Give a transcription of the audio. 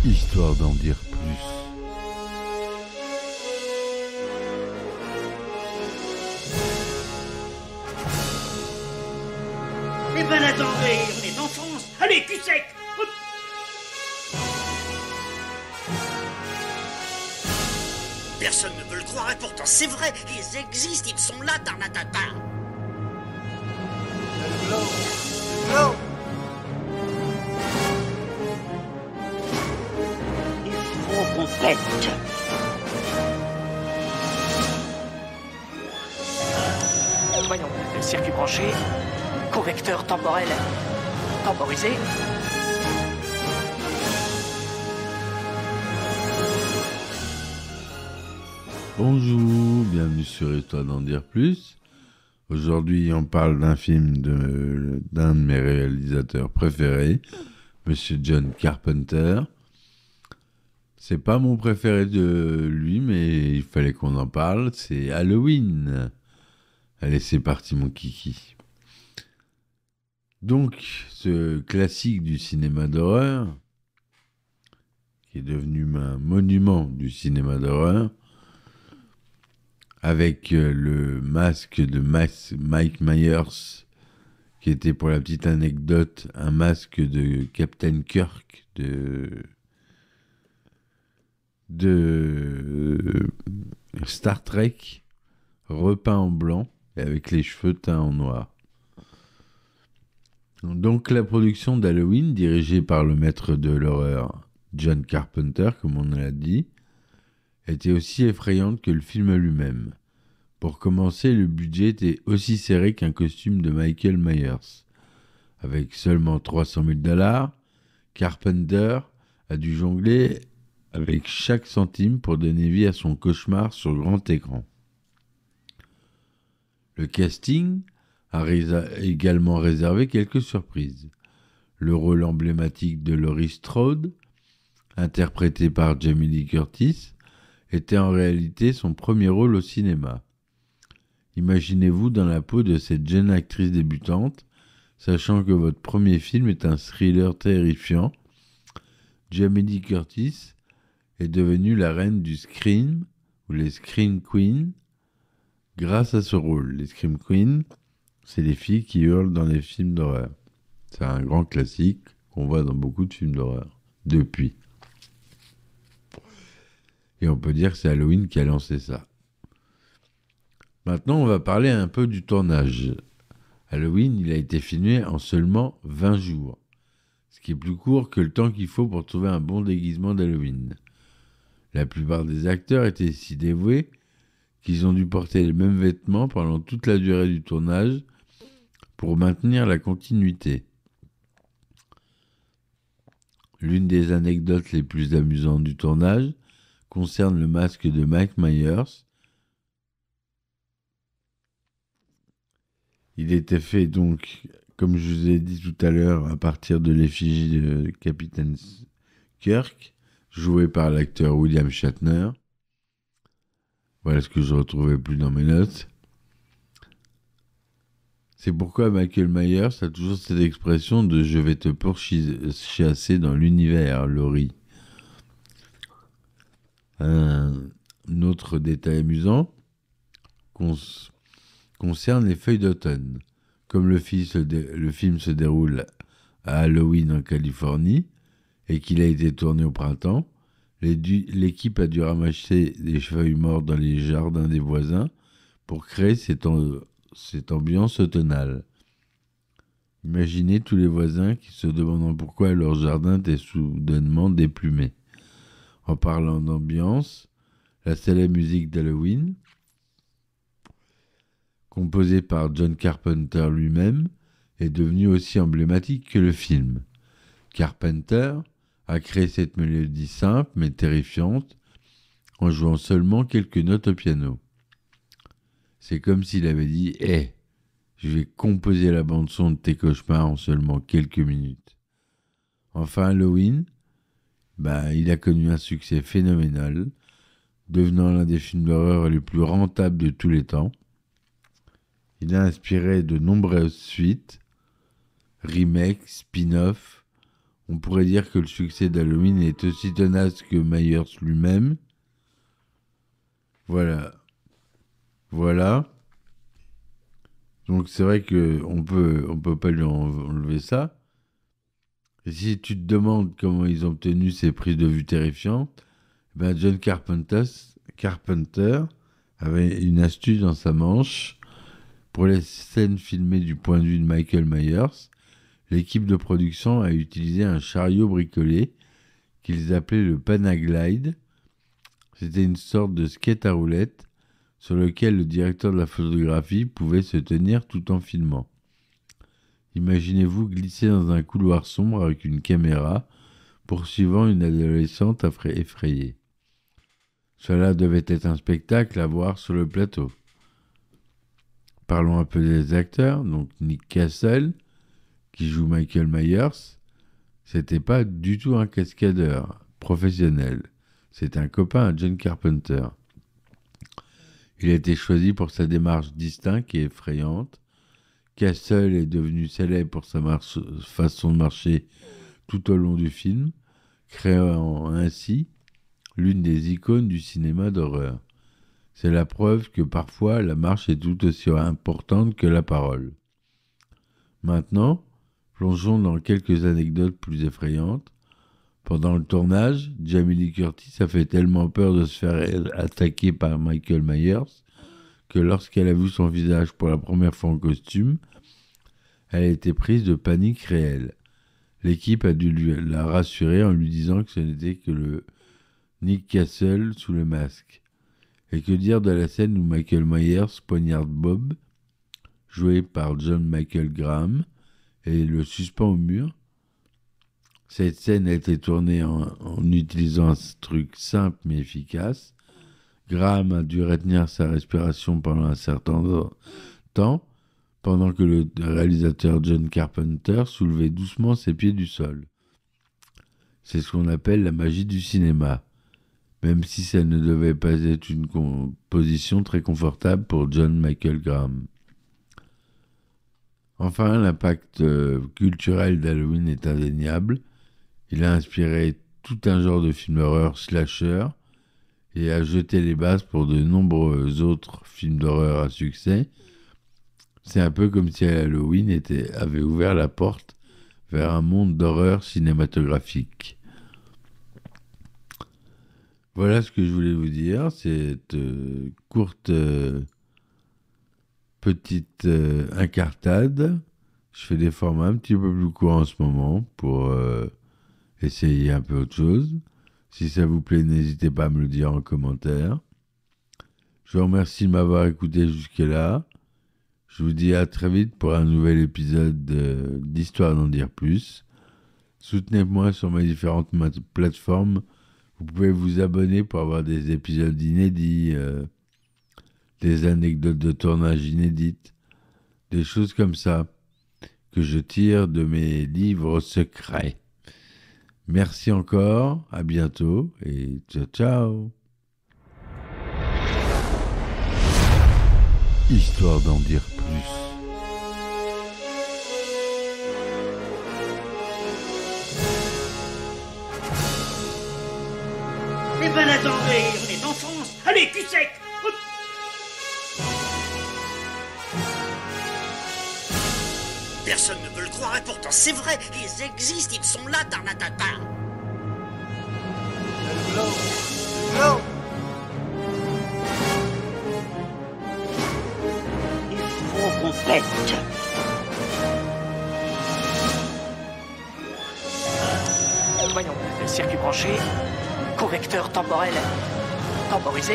Histoire d'en dire plus. Eh ben attendez, on est en France. Allez, cul sec. Hop. Personne ne veut le croire et pourtant c'est vrai, ils existent, ils sont là, Tarnatata. Non. Il faut qu'on pète. Voyons, circuit branché, correcteur temporel temporisé. Bonjour, bienvenue sur Histoire d'en dire plus. Aujourd'hui, on parle d'un film d'un de mes réalisateurs préférés, Monsieur John Carpenter. C'est pas mon préféré de lui, mais il fallait qu'on en parle. C'est Halloween. Allez, c'est parti, mon kiki. Donc, ce classique du cinéma d'horreur, qui est devenu un monument du cinéma d'horreur, avec le masque de Mike Myers, qui était, pour la petite anecdote, un masque de Captain Kirk de Star Trek, repeint en blanc et avec les cheveux teints en noir. Donc la production d'Halloween, dirigée par le maître de l'horreur John Carpenter, comme on l'a dit, était aussi effrayante que le film lui-même. Pour commencer, le budget était aussi serré qu'un costume de Michael Myers. Avec seulement $300,000, Carpenter a dû jongler avec chaque centime pour donner vie à son cauchemar sur grand écran. Le casting a également réservé quelques surprises. Le rôle emblématique de Laurie Strode, interprété par Jamie Lee Curtis, était en réalité son premier rôle au cinéma. Imaginez-vous dans la peau de cette jeune actrice débutante, sachant que votre premier film est un thriller terrifiant. Jamie Lee Curtis est devenue la reine du Scream, ou les Scream Queens, grâce à ce rôle. Les Scream Queens, c'est les filles qui hurlent dans les films d'horreur. C'est un grand classique qu'on voit dans beaucoup de films d'horreur, depuis. Et on peut dire que c'est Halloween qui a lancé ça. Maintenant, on va parler un peu du tournage. Halloween, il a été filmé en seulement 20 jours, ce qui est plus court que le temps qu'il faut pour trouver un bon déguisement d'Halloween. La plupart des acteurs étaient si dévoués qu'ils ont dû porter les mêmes vêtements pendant toute la durée du tournage pour maintenir la continuité. L'une des anecdotes les plus amusantes du tournage concerne le masque de Mike Myers. Il était fait donc, comme je vous ai dit tout à l'heure, à partir de l'effigie de Capitaine Kirk, joué par l'acteur William Shatner. Voilà ce que je ne retrouvais plus dans mes notes. C'est pourquoi Michael Myers a toujours cette expression de « je vais te pourchasser dans l'univers, Laurie ». Un autre détail amusant concerne les feuilles d'automne. Comme le film se déroule à Halloween en Californie et qu'il a été tourné au printemps, l'équipe a dû ramasser des feuilles mortes dans les jardins des voisins pour créer cette ambiance automnale. Imaginez tous les voisins qui se demandant pourquoi leur jardin était soudainement déplumé. En parlant d'ambiance, la célèbre musique d'Halloween, composée par John Carpenter lui-même, est devenue aussi emblématique que le film. Carpenter a créé cette mélodie simple mais terrifiante en jouant seulement quelques notes au piano. C'est comme s'il avait dit « Hé, je vais composer la bande-son de tes cauchemars en seulement quelques minutes. » Enfin, Halloween, il a connu un succès phénoménal, devenant l'un des films d'horreur les plus rentables de tous les temps. Il a inspiré de nombreuses suites, remakes, spin-offs, On pourrait dire que le succès d'Halloween est aussi tenace que Myers lui-même. Voilà. Donc c'est vrai qu'on peut pas lui enlever ça. Et si tu te demandes comment ils ont obtenu ces prises de vue terrifiantes, ben John Carpenter avait une astuce dans sa manche. Pour les scènes filmées du point de vue de Michael Myers, l'équipe de production a utilisé un chariot bricolé qu'ils appelaient le Panaglide. C'était une sorte de skate à roulettes sur lequel le directeur de la photographie pouvait se tenir tout en filmant. Imaginez-vous glisser dans un couloir sombre avec une caméra poursuivant une adolescente effrayée. Cela devait être un spectacle à voir sur le plateau. Parlons un peu des acteurs. Donc Nick Castle, qui joue Michael Myers, c'était pas du tout un cascadeur professionnel. C'est un copain à John Carpenter. Il a été choisi pour sa démarche distincte et effrayante. Castle est devenu célèbre pour sa façon de marcher tout au long du film, créant ainsi l'une des icônes du cinéma d'horreur. C'est la preuve que parfois la marche est tout aussi importante que la parole. Maintenant, plongeons dans quelques anecdotes plus effrayantes. Pendant le tournage, Jamie Lee Curtis a fait tellement peur de se faire attaquer par Michael Myers que lorsqu'elle a vu son visage pour la première fois en costume, elle a été prise de panique réelle. L'équipe a dû la rassurer en lui disant que ce n'était que le Nick Castle sous le masque. Et que dire de la scène où Michael Myers poignarde Bob, joué par John Michael Graham, et le suspend au mur. Cette scène a été tournée en utilisant un truc simple mais efficace. Graham a dû retenir sa respiration pendant un certain temps, pendant que le réalisateur John Carpenter soulevait doucement ses pieds du sol. C'est ce qu'on appelle la magie du cinéma, même si ça ne devait pas être une position très confortable pour John Michael Graham. Enfin, l'impact culturel d'Halloween est indéniable. Il a inspiré tout un genre de films d'horreur slasher et a jeté les bases pour de nombreux autres films d'horreur à succès. C'est un peu comme si Halloween avait ouvert la porte vers un monde d'horreur cinématographique. Voilà ce que je voulais vous dire. Cette courte petite incartade. Je fais des formats un petit peu plus courts en ce moment pour essayer un peu autre chose. Si ça vous plaît, n'hésitez pas à me le dire en commentaire. Je vous remercie de m'avoir écouté jusque-là. Je vous dis à très vite pour un nouvel épisode d'Histoire d'en dire plus. Soutenez-moi sur mes différentes plateformes. Vous pouvez vous abonner pour avoir des épisodes inédits, des anecdotes de tournage inédites, des choses comme ça que je tire de mes livres secrets. Merci encore, à bientôt et ciao ciao. Histoire d'en dire plus. Eh ben attendez, on est en France. Allez, cul sec. Hop. Personne ne veut le croire et pourtant c'est vrai, ils existent, ils sont là, Tarnatata. No. Il faut qu'on pète. Voyons, circuit branché, correcteur temporel temporisé,